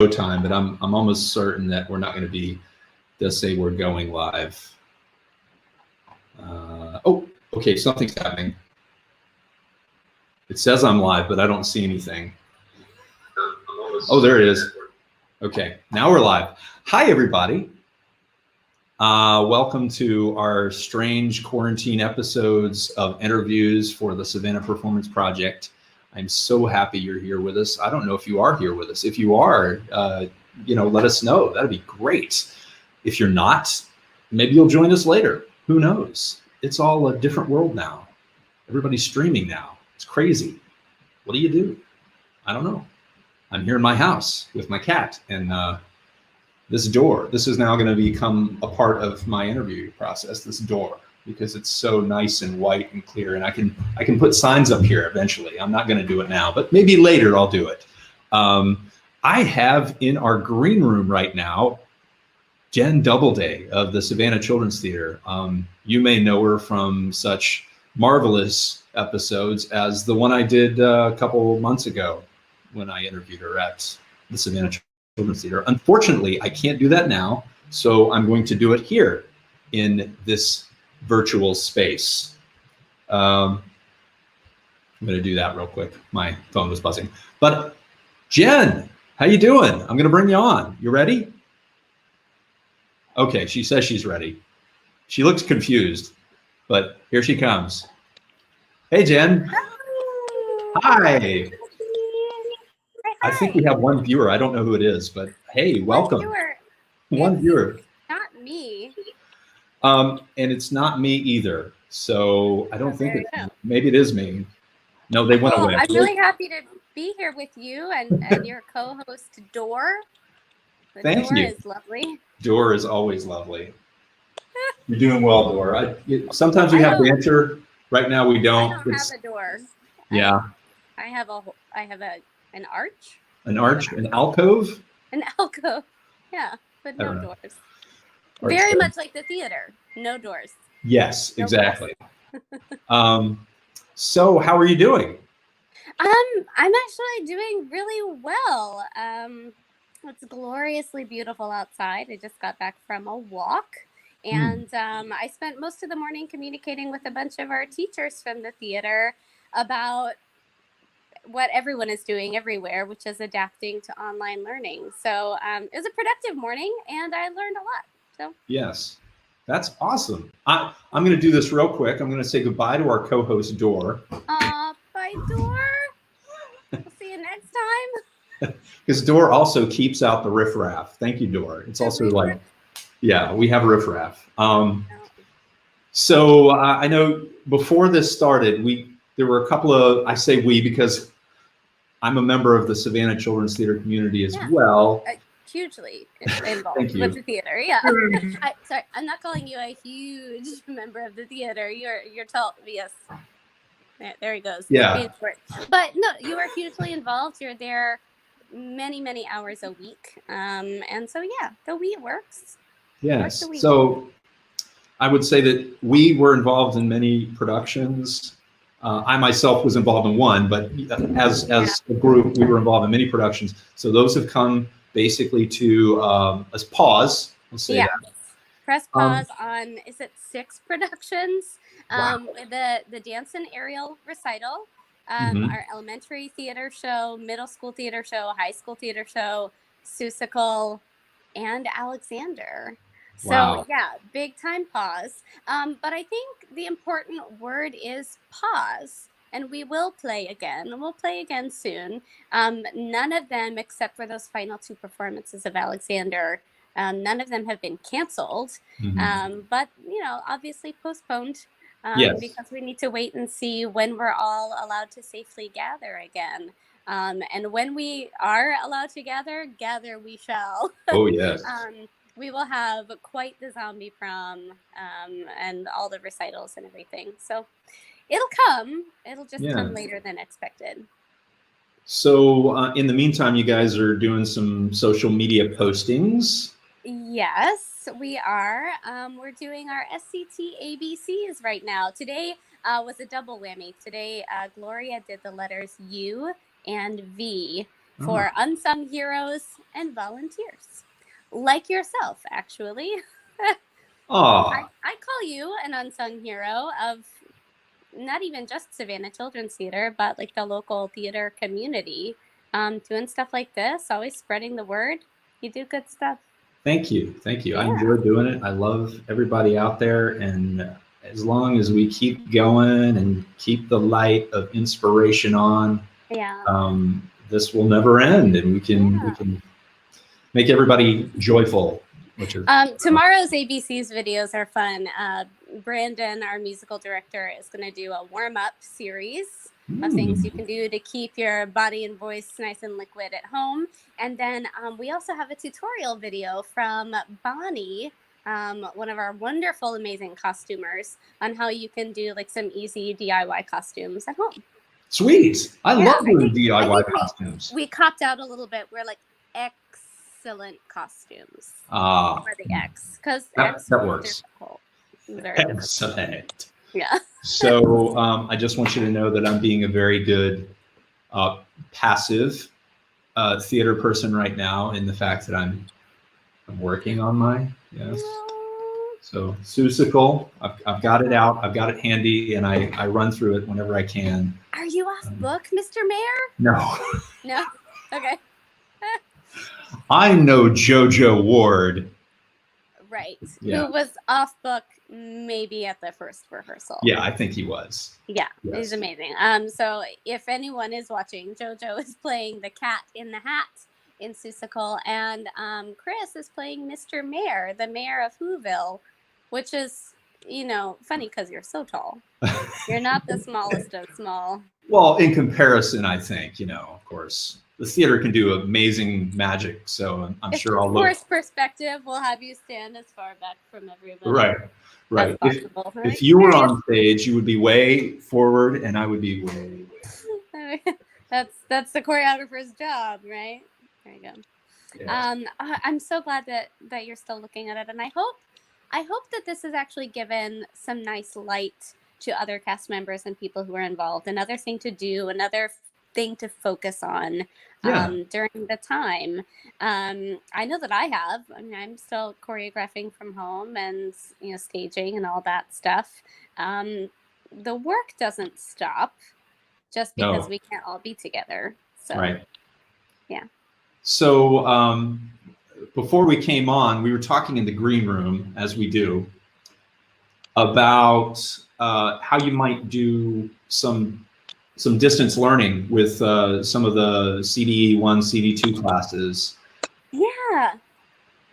time, but I'm almost certain that we're not going to be. Does say we're going live. Oh, okay, something's happening. It says I'm live, but I don't see anything. Oh, there it is. Okay, now we're live. Hi, everybody. Welcome to our strange quarantine episodes of interviews for the Savannah Performance Project. I'm so happy you're here with us. I don't know if you are here with us. If you are, let us know. That'd be great. If you're not, maybe you'll join us later. Who knows? It's all a different world now. Everybody's streaming now. It's crazy. What do you do? I don't know. I'm here in my house with my cat and this door. This is now going to become a part of my interview process, this door, because it's so nice and white and clear. And I can put signs up here eventually. I'm not going to do it now, but maybe later I'll do it. I have in our green room right now, Jenn Doubleday of the Savannah Children's Theater. You may know her from such marvelous episodes as the one I did a couple months ago when I interviewed her at the Savannah Children's Theater. Unfortunately, I can't do that now, so I'm going to do it here in this virtual space. I'm going to do that real quick. My phone was buzzing. But Jenn, how you doing? I'm going to bring you on. You ready? Okay, she says she's ready. She looks confused, but here she comes. Hey, Jenn. Hi. I think we have one viewer. I don't know who it is, but hey, welcome. One viewer. Not me. And it's not me either. So I don't think it's maybe it is me. No, they went away. I'm really happy to be here with you and your co-host Dor. Thank you. Dor is lovely. Dor is always lovely. You're doing well, Dor. Sometimes we have banter. Right now we don't. I don't have a door. Yeah. I have an arch. An arch, an alcove. An alcove. Yeah, but no doors. Very much like the theater. No doors. Yes, exactly. So how are you doing? I'm actually doing really well. It's gloriously beautiful outside. I just got back from a walk. And I spent most of the morning communicating with a bunch of our teachers from the theater about what everyone is doing everywhere, which is adapting to online learning. So it was a productive morning and I learned a lot. So yes, that's awesome. I'm going to do this real quick. I'm going to say goodbye to our co-host Dor. Bye, Dor. We'll see you next time. Because Dor also keeps out the riffraff. Thank you, Dor. It's also like, yeah, we have riffraff. So I know before this started, there were a couple of, I say we because I'm a member of the Savannah Children's Theater community as well. Hugely involved with the theater. Yeah. Sorry, I'm not calling you a huge member of the theater. You're tall. Yes. There he goes. Yeah. But no, you are hugely involved. You're there many hours a week. And so yeah, the we works. Yes. So I would say that we were involved in many productions. I myself was involved in one, but as a group, we were involved in many productions. So those have come basically to a pause. We'll say that. Press pause on, is it 6 productions? Wow. The dance and aerial recital, our elementary theater show, middle school theater show, high school theater show, Seussical, and Alexander. So yeah, big time pause. But I think the important word is pause. And we will play again. We'll play again soon. None of them, except for those final 2 performances of Alexander, none of them have been canceled. But, obviously postponed because we need to wait and see when we're all allowed to safely gather again. And when we are allowed to gather we shall. Oh, yes. We will have quite the zombie prom and all the recitals and everything. So it'll come. It'll just come later than expected. So in the meantime, you guys are doing some social media postings. Yes, we are. We're doing our SCT ABCs right now. Today was a double whammy. Today, Gloria did the letters U and V. for unsung heroes and volunteers, like yourself, actually. I call you an unsung hero of not even just Savannah Children's Theater, but like the local theater community, doing stuff like this, always spreading the word. You do good stuff. Thank you. Thank you. Yeah. I enjoy doing it. I love everybody out there. And as long as we keep going and keep the light of inspiration on, this will never end. And we can make everybody joyful, which is tomorrow's ABC's videos are fun. Brandon, our musical director, is going to do a warm-up series of things you can do to keep your body and voice nice and liquid at home. And then we also have a tutorial video from Bonnie, one of our wonderful, amazing costumers, on how you can do like some easy DIY costumes at home. Sweet. I love doing DIY costumes. We copped out a little bit. We're like excellent costumes for the X, because that works. Very excellent. Yeah. So I just want you to know that I'm being a very good passive theater person right now, in the fact that I'm working on my So Seussical, I've got it out, I've got it handy, and I run through it whenever I can. Are you off book, Mr. Mayor? No. No? Okay. I know JoJo Ward. Right. Yeah. Who was off book maybe at the first rehearsal. Yeah, I think he was. Yeah, yes. He's amazing. So if anyone is watching, JoJo is playing the Cat in the Hat in Seussical, and Chris is playing Mr. Mayor, the mayor of Whoville, which is, funny because you're so tall. You're not the smallest of small. Well, in comparison, I think, of course, the theater can do amazing magic. So I'm sure I'll look. Of course, perspective will have you stand as far back from everybody. Right. If you were on stage, you would be way forward, and I would be way. That's the choreographer's job, right? There you go. Yeah. I'm so glad that you're still looking at it, and I hope that this has actually given some nice light to other cast members and people who are involved. Another thing to do, another thing to focus on during the time. I know that I have. I mean, I'm still choreographing from home and staging and all that stuff. The work doesn't stop just because we can't all be together. So, right. Yeah. So before we came on, we were talking in the green room, as we do, about how you might do some distance learning with some of the CDE1, CD2 classes. Yeah.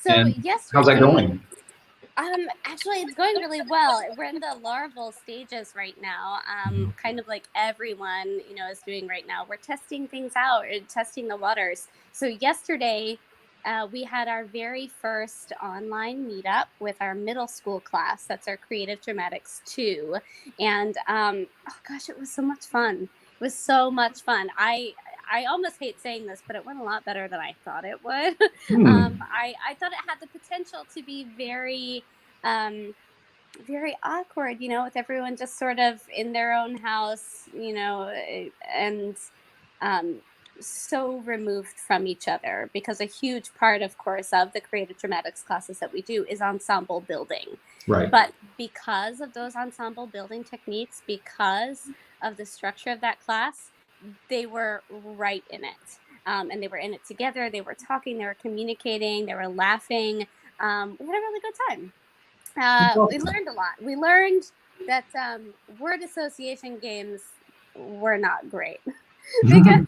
So yesterday, how's that going? Actually, it's going really well. We're in the larval stages right now, kind of like everyone, is doing right now. We're testing things out, testing the waters. So yesterday, we had our very first online meetup with our middle school class. That's our Creative Dramatics 2. And, oh gosh, it was so much fun. It was so much fun. I almost hate saying this, but it went a lot better than I thought it would. I thought it had the potential to be very, very awkward, with everyone just sort of in their own house, and so removed from each other, because a huge part, of course, of the creative dramatics classes that we do is ensemble building. Right. But because of those ensemble building techniques, because of the structure of that class, they were right in it. And they were in it together. They were talking, they were communicating, they were laughing. We had a really good time. We learned a lot. We learned that word association games were not great because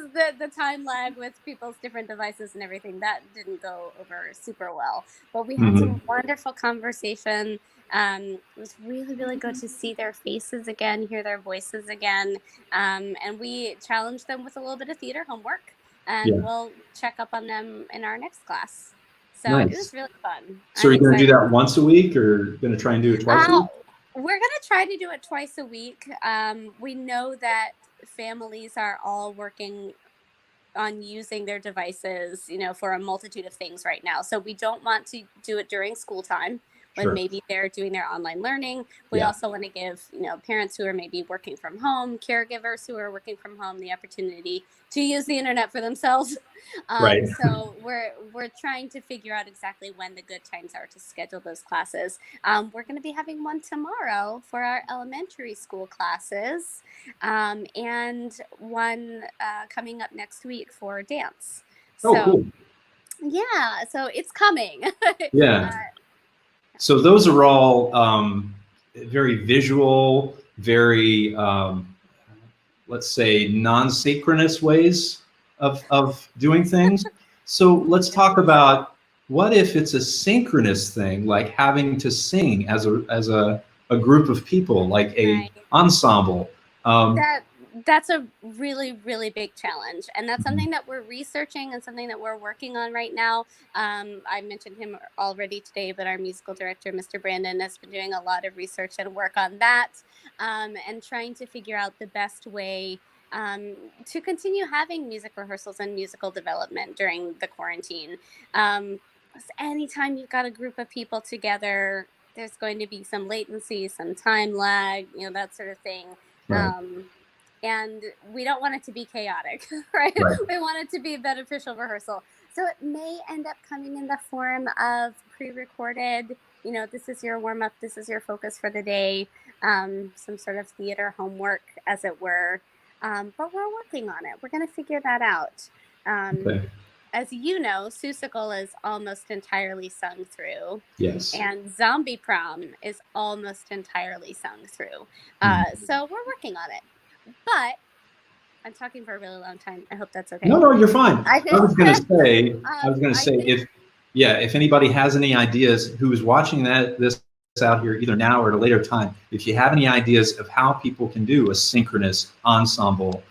the time lag with people's different devices and everything, that didn't go over super well. But we had some wonderful conversation. It was really, really good to see their faces again, hear their voices again. And we challenged them with a little bit of theater homework, and we'll check up on them in our next class. So nice. It was really fun. So are you going to do that once a week, or going to try and do it twice a week? We're going to try to do it twice a week. We know that families are all working on using their devices, for a multitude of things right now. So we don't want to do it during school time. when Sure. maybe they're doing their online learning. We Yeah. also want to give, parents who are maybe working from home, caregivers who are working from home, the opportunity to use the internet for themselves. Right. So we're trying to figure out exactly when the good times are to schedule those classes. We're going to be having one tomorrow for our elementary school classes, and one coming up next week for dance. Oh, So cool. yeah, so it's coming. Yeah. So those are all very visual, very, let's say, non-synchronous ways of doing things. So let's talk about, what if it's a synchronous thing, like having to sing as a group of people, like a Right. ensemble. That's a really, really big challenge. And that's something that we're researching and something that we're working on right now. I mentioned him already today, but our musical director, Mr. Brandon, has been doing a lot of research and work on that, and trying to figure out the best way to continue having music rehearsals and musical development during the quarantine. Anytime you've got a group of people together, there's going to be some latency, some time lag, that sort of thing. Right. And we don't want it to be chaotic, right? Right. We want it to be a beneficial rehearsal. So it may end up coming in the form of pre-recorded, this is your warm-up, this is your focus for the day, some sort of theater homework, as it were. But we're working on it. We're going to figure that out. Okay. As you know, Seussical is almost entirely sung through. Yes. And Zombie Prom is almost entirely sung through. So we're working on it. But I'm talking for a really long time. I hope that's okay. No, you're fine. I was going to say, if anybody has any ideas, who is watching this out here either now or at a later time, if you have any ideas of how people can do a synchronous ensemble,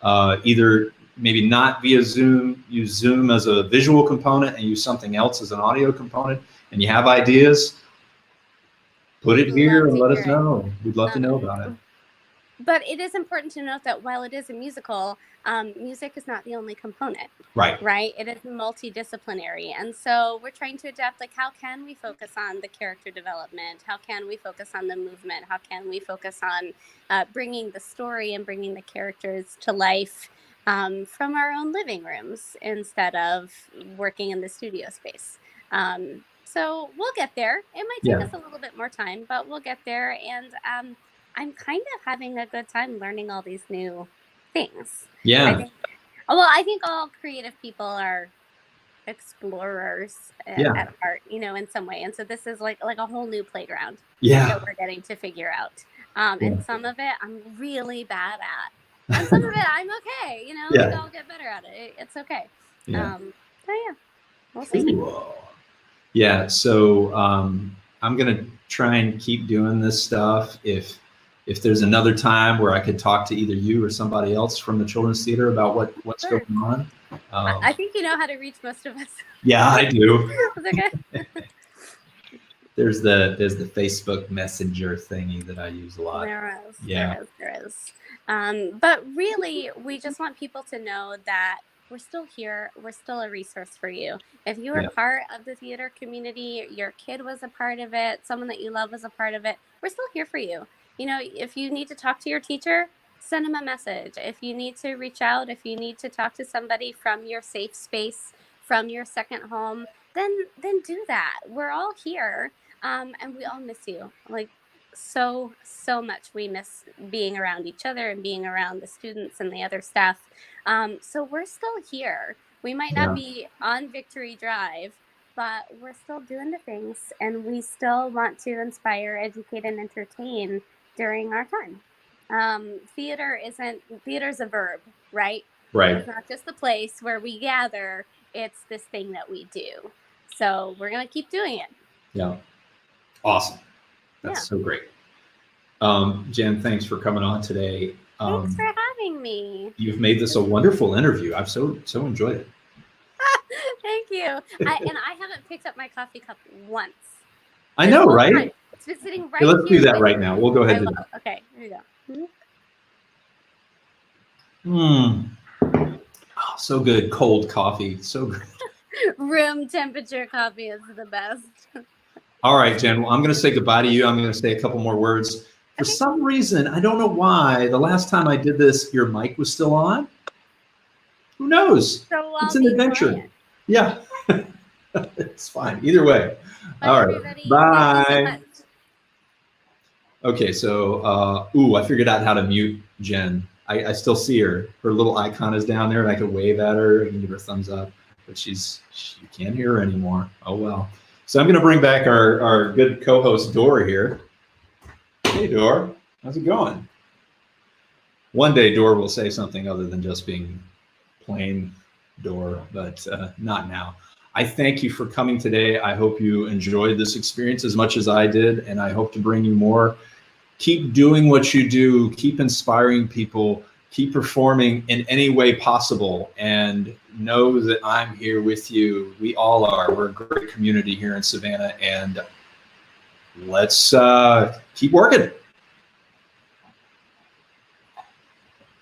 either maybe not via Zoom, use Zoom as a visual component and use something else as an audio component, and you have ideas, put it here and let us know. We'd love to know about it. But it is important to note that while it is a musical, music is not the only component. Right. Right? It is multidisciplinary. And so we're trying to adapt, like, how can we focus on the character development? How can we focus on the movement? How can we focus on bringing the story and bringing the characters to life from our own living rooms instead of working in the studio space? So we'll get there. It might take us a little bit more time, but we'll get there. And I'm kind of having a good time learning all these new things. Yeah. I think all creative people are explorers at heart, in some way. And so this is like a whole new playground that we're getting to figure out. And some of it I'm really bad at. And some of it I'm okay, I'll get better at it. It's okay. Yeah. So we'll see. Cool. Yeah, so I'm going to try and keep doing this stuff. If there's another time where I could talk to either you or somebody else from the Children's Theater about what's going on. I think you know how to reach most of us. Yeah, I do. Okay. There's the Facebook Messenger thingy that I use a lot. There is. Yeah. There is. But really, we just want people to know that we're still here. We're still a resource for you. If you are part of the theater community, your kid was a part of it, someone that you love was a part of it, we're still here for you. If you need to talk to your teacher, send them a message. If you need to reach out, if you need to talk to somebody from your safe space, from your second home, then do that. We're all here, and we all miss you. Like, so much. We miss being around each other and being around the students and the other staff. So we're still here. We might not be on Victory Drive, but we're still doing the things, and we still want to inspire, educate, and entertain during our time. Theater's a verb, right? Right. It's not just the place where we gather, it's this thing that we do. So we're going to keep doing it. Yeah. Awesome. That's so great. Jen, thanks for coming on today. Thanks for having me. You've made this a wonderful interview. I've so enjoyed it. Thank you. I haven't picked up my coffee cup once. I know, right? Time. It's been sitting right here. Let's do that right me. now. We'll go ahead and do that. Okay, here you go. Oh, so good. Cold coffee. So good. Room temperature coffee is the best. All right, Jen, well, I'm going to say goodbye to you. I'm going to say a couple more words. For some reason, I don't know why, the last time I did this, your mic was still on. Who knows? So It's an adventure. Quiet. Yeah, it's fine. Either way. Bye, All right. everybody. Bye. Thank you so much. Okay, so, I figured out how to mute Jen. I still see her. Her little icon is down there, and I could wave at her and give her a thumbs up, but you can't hear her anymore. Oh, well. So I'm going to bring back our good co-host, Dora, here. Hey, Dora. How's it going? One day, Dora will say something other than just being plain Dora, but not now. I thank you for coming today. I hope you enjoyed this experience as much as I did, and I hope to bring you more. Keep doing what you do. Keep inspiring people. Keep performing in any way possible, and know that I'm here with you. We all are. We're a great community here in Savannah, and let's keep working.